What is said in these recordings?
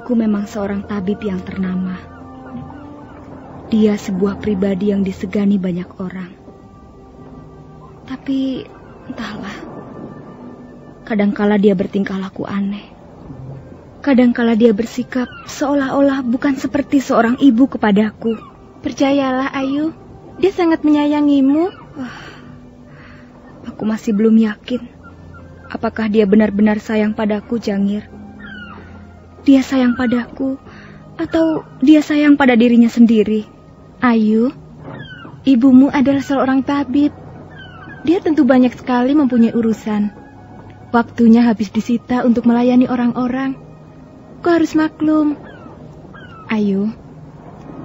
Ibuku memang seorang tabib yang ternama. Dia sebuah pribadi yang disegani banyak orang. Tapi entahlah, kadangkala dia bertingkah laku aneh. Kadangkala dia bersikap seolah-olah bukan seperti seorang ibu kepadaku. Percayalah, Ayu, dia sangat menyayangimu. Aku masih belum yakin apakah dia benar-benar sayang padaku, Jangir. Dia sayang padaku atau dia sayang pada dirinya sendiri? Ayu, ibumu adalah seorang tabib. Dia tentu banyak sekali mempunyai urusan. Waktunya habis disita untuk melayani orang-orang. Kau harus maklum. Ayu,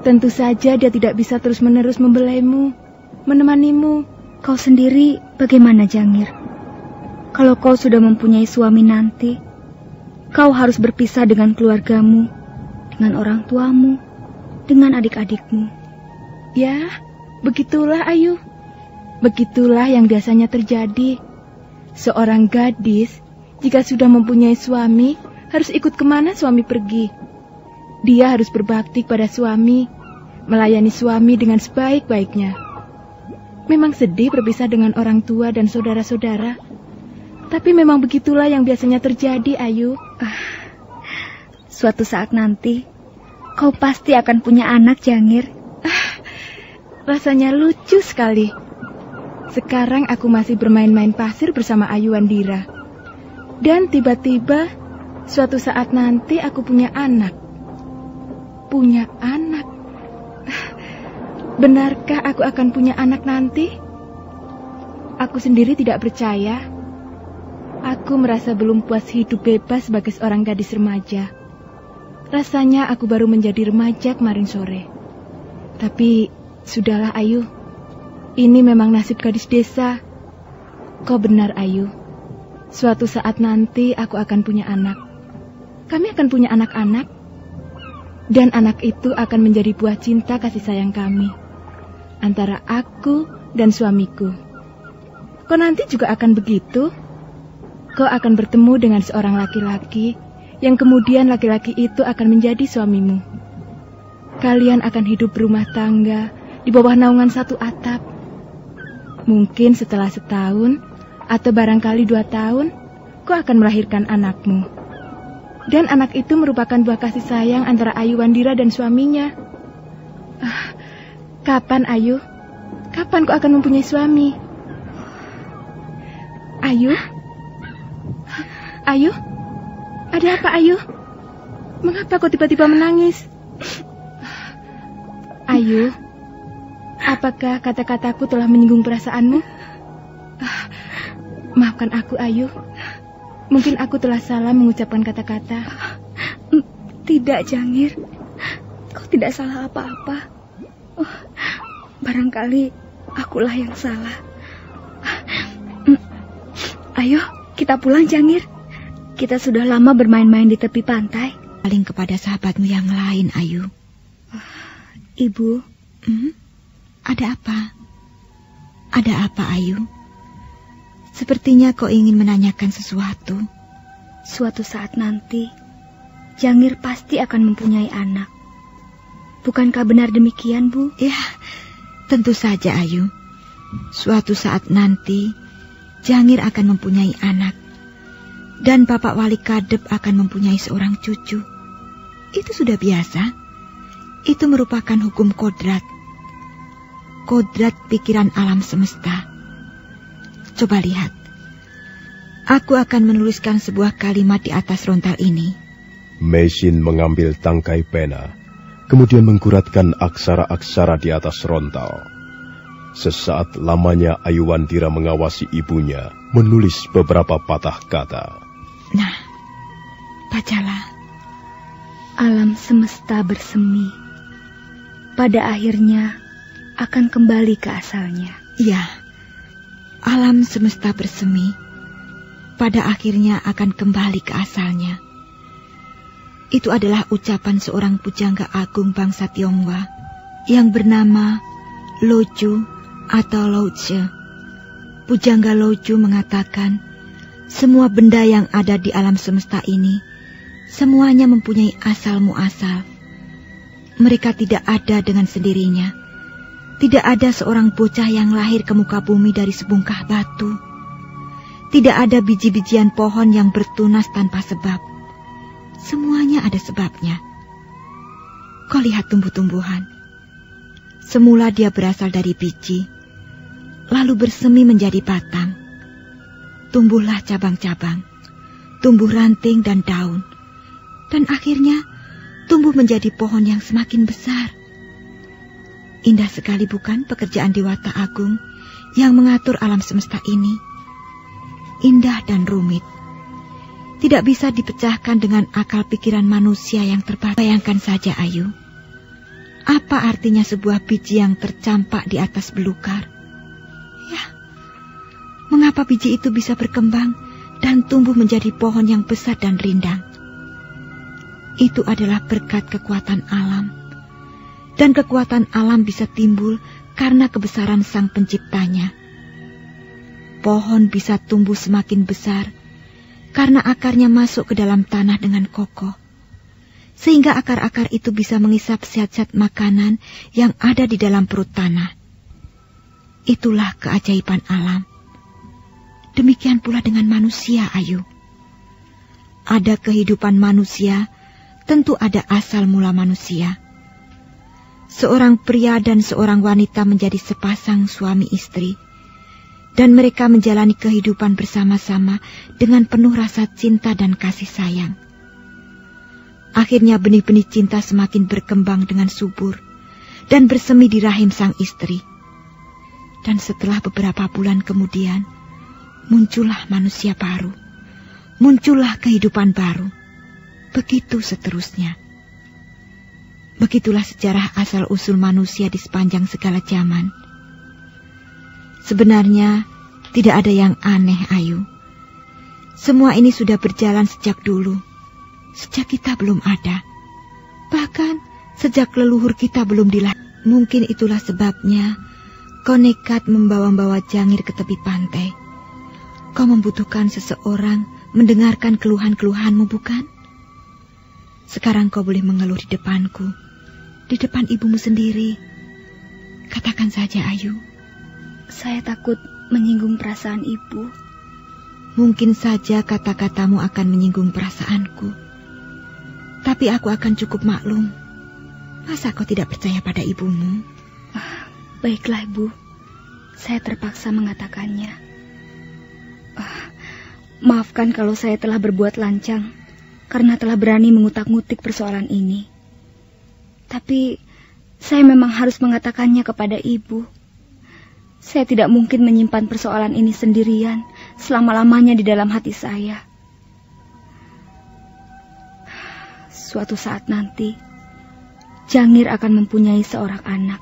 tentu saja dia tidak bisa terus-menerus membelaimu, menemanimu. Kau sendiri bagaimana, Jangir? Kalau kau sudah mempunyai suami nanti, kau harus berpisah dengan keluargamu, dengan orang tuamu, dengan adik-adikmu. Ya, begitulah, Ayu. Begitulah yang biasanya terjadi. Seorang gadis, jika sudah mempunyai suami, harus ikut kemana suami pergi. Dia harus berbakti pada suami, melayani suami dengan sebaik-baiknya. Memang sedih berpisah dengan orang tua dan saudara-saudara, tapi memang begitulah yang biasanya terjadi, Ayu. Suatu saat nanti, kau pasti akan punya anak, Jangir. Rasanya lucu sekali. Sekarang aku masih bermain-main pasir bersama Ayu Wandira. Dan tiba-tiba, suatu saat nanti aku punya anak. Punya anak. Benarkah aku akan punya anak nanti? Aku sendiri tidak percaya. Aku merasa belum puas hidup bebas sebagai seorang gadis remaja. Rasanya aku baru menjadi remaja kemarin sore. Tapi sudahlah, Ayu. Ini memang nasib gadis desa. Kau benar, Ayu. Suatu saat nanti aku akan punya anak. Kami akan punya anak-anak. Dan anak itu akan menjadi buah cinta kasih sayang kami, antara aku dan suamiku. Kau nanti juga akan begitu. Kau akan bertemu dengan seorang laki-laki, yang kemudian laki-laki itu akan menjadi suamimu. Kalian akan hidup berumah tangga di bawah naungan satu atap. Mungkin setelah setahun, atau barangkali 2 tahun, kau akan melahirkan anakmu. Dan anak itu merupakan buah kasih sayang antara Ayu Wandira dan suaminya. Kapan, Ayu? Kapan kau akan mempunyai suami? Ayu? Ayu? Ada apa, Ayu? Mengapa kau tiba-tiba menangis? Ayu, apakah kata-kataku telah menyinggung perasaanmu? Maafkan aku, Ayu. Mungkin aku telah salah mengucapkan kata-kata. Tidak, Jangir. Kau tidak salah apa-apa. Barangkali akulah yang salah. Ayo, kita pulang, Jangir. Kita sudah lama bermain-main di tepi pantai. Paling kepada sahabatmu yang lain, Ayu. Ibu. Ada apa? Ada apa, Ayu? Sepertinya kau ingin menanyakan sesuatu. Suatu saat nanti, Jangir pasti akan mempunyai anak. Bukankah benar demikian, Bu? Ya, tentu saja, Ayu. Suatu saat nanti, Jangir akan mempunyai anak. Dan Bapak Wali Kadep akan mempunyai seorang cucu. Itu sudah biasa. Itu merupakan hukum kodrat. Kodrat pikiran alam semesta. Coba lihat. Aku akan menuliskan sebuah kalimat di atas rontal ini. Meisin mengambil tangkai pena, kemudian mengguratkan aksara-aksara di atas rontal. Sesaat lamanya Ayu Wandira mengawasi ibunya menulis beberapa patah kata. Nah, bacalah. Alam semesta bersemi. Pada akhirnya akan kembali ke asalnya. Ya, alam semesta bersemi. Pada akhirnya akan kembali ke asalnya. Itu adalah ucapan seorang pujangga agung bangsa Tionghoa yang bernama Loju atau Laozi. Pujangga Loju mengatakan, semua benda yang ada di alam semesta ini Semuanya mempunyai asal muasal. Mereka tidak ada dengan sendirinya. Tidak ada seorang bocah yang lahir ke muka bumi dari sebungkah batu. Tidak ada biji-bijian pohon yang bertunas tanpa sebab. Semuanya ada sebabnya. Kau lihat tumbuh-tumbuhan. Semula dia berasal dari biji, lalu bersemi menjadi batang. Tumbuhlah cabang-cabang, tumbuh ranting dan daun, dan akhirnya tumbuh menjadi pohon yang semakin besar. Indah sekali bukan pekerjaan Dewata Agung yang mengatur alam semesta ini? Indah dan rumit. Tidak bisa dipecahkan dengan akal pikiran manusia yang terbatas. Bayangkan saja, Ayu. Apa artinya sebuah biji yang tercampak di atas belukar? Ya, mengapa biji itu bisa berkembang dan tumbuh menjadi pohon yang besar dan rindang? Itu adalah berkat kekuatan alam. Dan kekuatan alam bisa timbul karena kebesaran Sang Penciptanya. Pohon bisa tumbuh semakin besar karena akarnya masuk ke dalam tanah dengan kokoh, sehingga akar-akar itu bisa mengisap zat-zat makanan yang ada di dalam perut tanah. Itulah keajaiban alam. Demikian pula dengan manusia, Ayu. Ada kehidupan manusia, tentu ada asal mula manusia. Seorang pria dan seorang wanita menjadi sepasang suami istri, dan mereka menjalani kehidupan bersama-sama dengan penuh rasa cinta dan kasih sayang. Akhirnya benih-benih cinta semakin berkembang dengan subur dan bersemi di rahim sang istri. Dan setelah beberapa bulan kemudian, muncullah manusia baru, muncullah kehidupan baru. Begitu seterusnya. Begitulah sejarah asal-usul manusia di sepanjang segala zaman. Sebenarnya tidak ada yang aneh, Ayu. Semua ini sudah berjalan sejak dulu, sejak kita belum ada. Bahkan sejak leluhur kita belum dilahirkan. Mungkin itulah sebabnya kau nekat membawa-bawa Jangir ke tepi pantai. Kau membutuhkan seseorang mendengarkan keluhan-keluhanmu, bukan? Sekarang kau boleh mengeluh di depanku, di depan ibumu sendiri. Katakan saja, Ayu. Saya takut menyinggung perasaan ibu. Mungkin saja kata-katamu akan menyinggung perasaanku. Tapi aku akan cukup maklum. Masa kau tidak percaya pada ibumu? Baiklah, Ibu. Saya terpaksa mengatakannya. Maafkan kalau saya telah berbuat lancang karena telah berani mengutak-ngutik persoalan ini. Tapi saya memang harus mengatakannya kepada Ibu. Saya tidak mungkin menyimpan persoalan ini sendirian selama-lamanya di dalam hati saya. Suatu saat nanti, Jangir akan mempunyai seorang anak.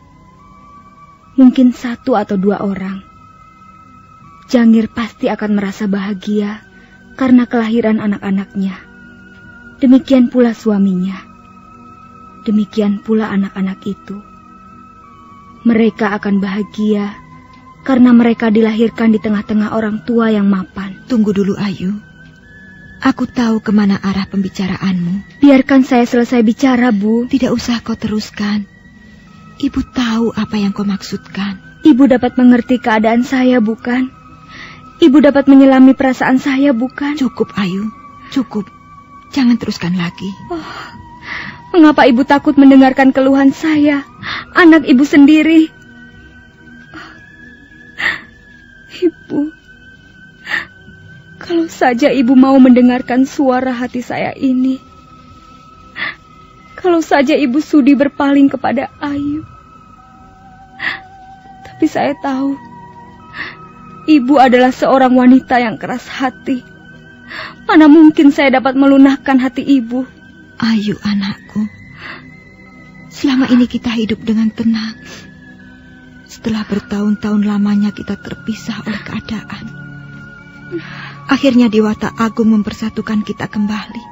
Mungkin 1 atau 2 orang. Jangir pasti akan merasa bahagia karena kelahiran anak-anaknya. Demikian pula suaminya. Demikian pula anak-anak itu. Mereka akan bahagia karena mereka dilahirkan di tengah-tengah orang tua yang mapan. Tunggu dulu, Ayu. Aku tahu kemana arah pembicaraanmu. Biarkan saya selesai bicara, Bu. Tidak usah kau teruskan. Ibu tahu apa yang kau maksudkan. Ibu dapat mengerti keadaan saya, bukan? Ibu dapat menyelami perasaan saya, bukan? Cukup, Ayu. Cukup. Jangan teruskan lagi. Mengapa ibu takut mendengarkan keluhan saya, anak ibu sendiri? Ibu, kalau saja ibu mau mendengarkan suara hati saya ini. Kalau saja ibu sudi berpaling kepada Ayu. Tapi saya tahu, ibu adalah seorang wanita yang keras hati. Mana mungkin saya dapat melunakkan hati ibu. Ayu, anakku. Selama ini kita hidup dengan tenang. Setelah bertahun-tahun lamanya kita terpisah oleh keadaan. Akhirnya Dewata Agung mempersatukan kita kembali.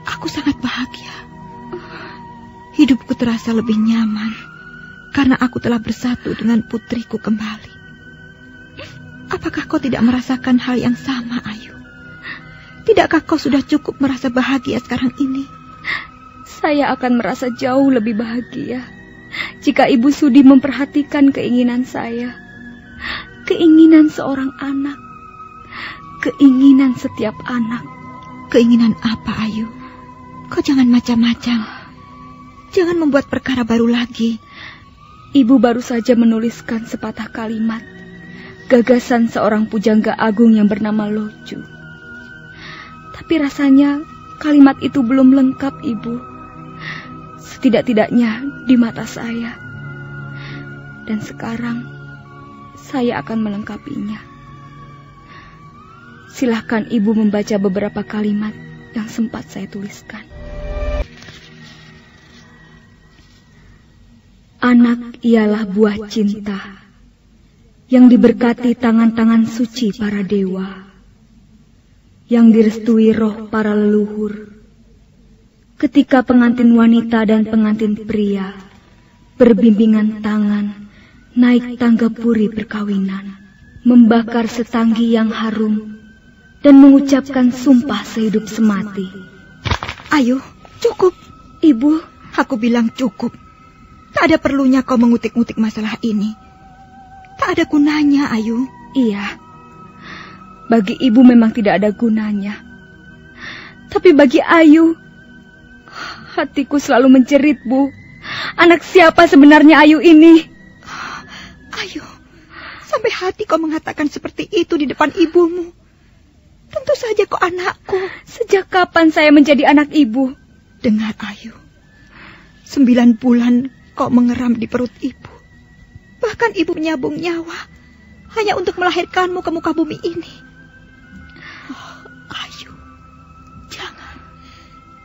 Aku sangat bahagia. Hidupku terasa lebih nyaman karena aku telah bersatu dengan putriku kembali. Apakah kau tidak merasakan hal yang sama, Ayu? Tidakkah kau sudah cukup merasa bahagia sekarang ini? Saya akan merasa jauh lebih bahagia jika Ibu sudi memperhatikan keinginan saya. Keinginan seorang anak. Keinginan setiap anak. Keinginan apa, Ayu? Kau jangan macam-macam. Jangan membuat perkara baru lagi. Ibu baru saja menuliskan sepatah kalimat. Gagasan seorang pujangga agung yang bernama Loju. Tapi rasanya kalimat itu belum lengkap, Ibu. Setidak-tidaknya di mata saya. Dan sekarang saya akan melengkapinya. Silahkan Ibu membaca beberapa kalimat yang sempat saya tuliskan. Anak ialah buah cinta yang diberkati tangan-tangan suci para dewa, yang direstui roh para leluhur. Ketika pengantin wanita dan pengantin pria berbimbingan tangan naik tangga puri perkawinan, membakar setanggi yang harum dan mengucapkan sumpah sehidup semati. Ayu, cukup. Ibu, aku bilang cukup. Tak ada perlunya kau mengutik-ngutik masalah ini. Tak ada gunanya, Ayu. Iya, bagi Ibu memang tidak ada gunanya. Tapi bagi Ayu, hatiku selalu menjerit, Bu. Anak siapa sebenarnya Ayu ini? Ayu, sampai hati kau mengatakan seperti itu di depan ibumu. Tentu saja kau anakku. Sejak kapan saya menjadi anak Ibu? Dengar, Ayu. 9 bulan kau mengeram di perut ibu. Bahkan ibu menyabung nyawa hanya untuk melahirkanmu ke muka bumi ini. Oh, Ayu,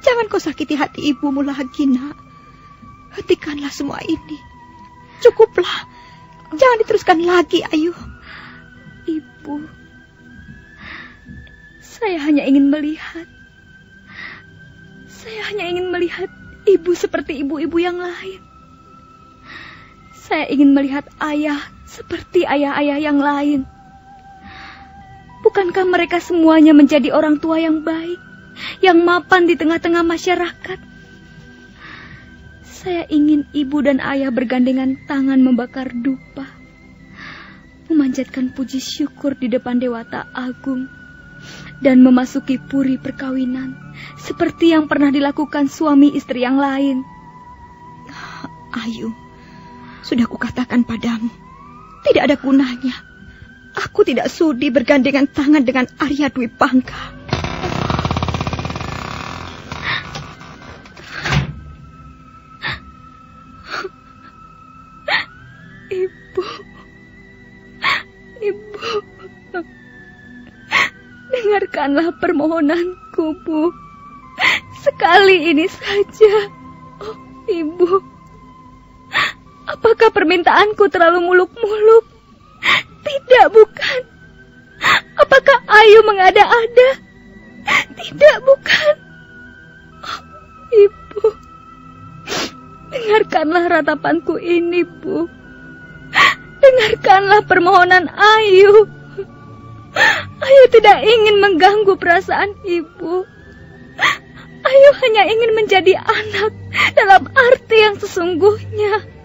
jangan kau sakiti hati ibumu lagi, nak. Hentikanlah semua ini. Cukuplah. Jangan diteruskan lagi, Ayu. Ibu, saya hanya ingin melihat. Saya hanya ingin melihat Ibu seperti ibu-ibu yang lain. Saya ingin melihat ayah seperti ayah-ayah yang lain. Bukankah mereka semuanya menjadi orang tua yang baik, yang mapan di tengah-tengah masyarakat? Saya ingin ibu dan ayah bergandengan tangan membakar dupa, memanjatkan puji syukur di depan Dewata Agung, dan memasuki puri perkawinan seperti yang pernah dilakukan suami istri yang lain. Ayu, sudah kukatakan padamu, tidak ada gunanya. Aku tidak sudi bergandengan tangan dengan Arya Dwi Pangga. Ibu, dengarkanlah permohonanku, Bu. Sekali ini saja. Oh, Ibu. Apakah permintaanku terlalu muluk-muluk? Tidak, bukan. Apakah Ayu mengada-ada? Tidak, bukan. Oh, Ibu, dengarkanlah ratapanku ini, Bu. Dengarkanlah permohonan Ayu. Ayu tidak ingin mengganggu perasaan Ibu. Ayu hanya ingin menjadi anak dalam arti yang sesungguhnya.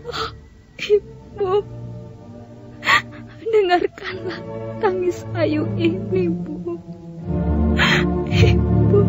Oh, Ibu, dengarkanlah tangis Ayu ini, Bu. Ibu.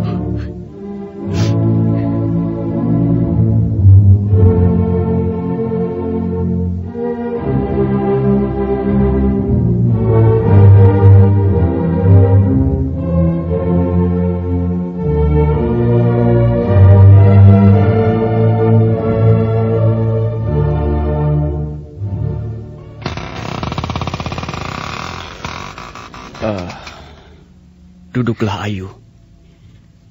Duduklah, Ayu.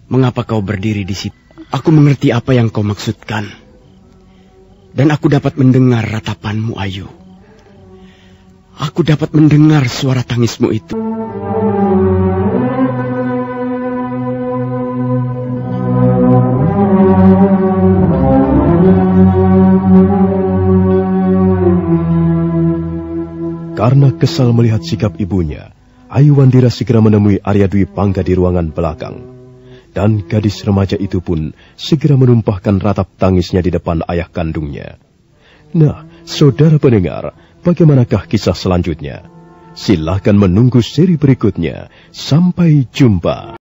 Mengapa kau berdiri di situ? Aku mengerti apa yang kau maksudkan. Dan aku dapat mendengar ratapanmu, Ayu. Aku dapat mendengar suara tangismu itu. Karena kesal melihat sikap ibunya, Ayuwandira segera menemui Arya Dwi Pangga di ruangan belakang. Dan gadis remaja itu pun segera menumpahkan ratap tangisnya di depan ayah kandungnya. Nah, saudara pendengar, bagaimanakah kisah selanjutnya? Silahkan menunggu seri berikutnya. Sampai jumpa.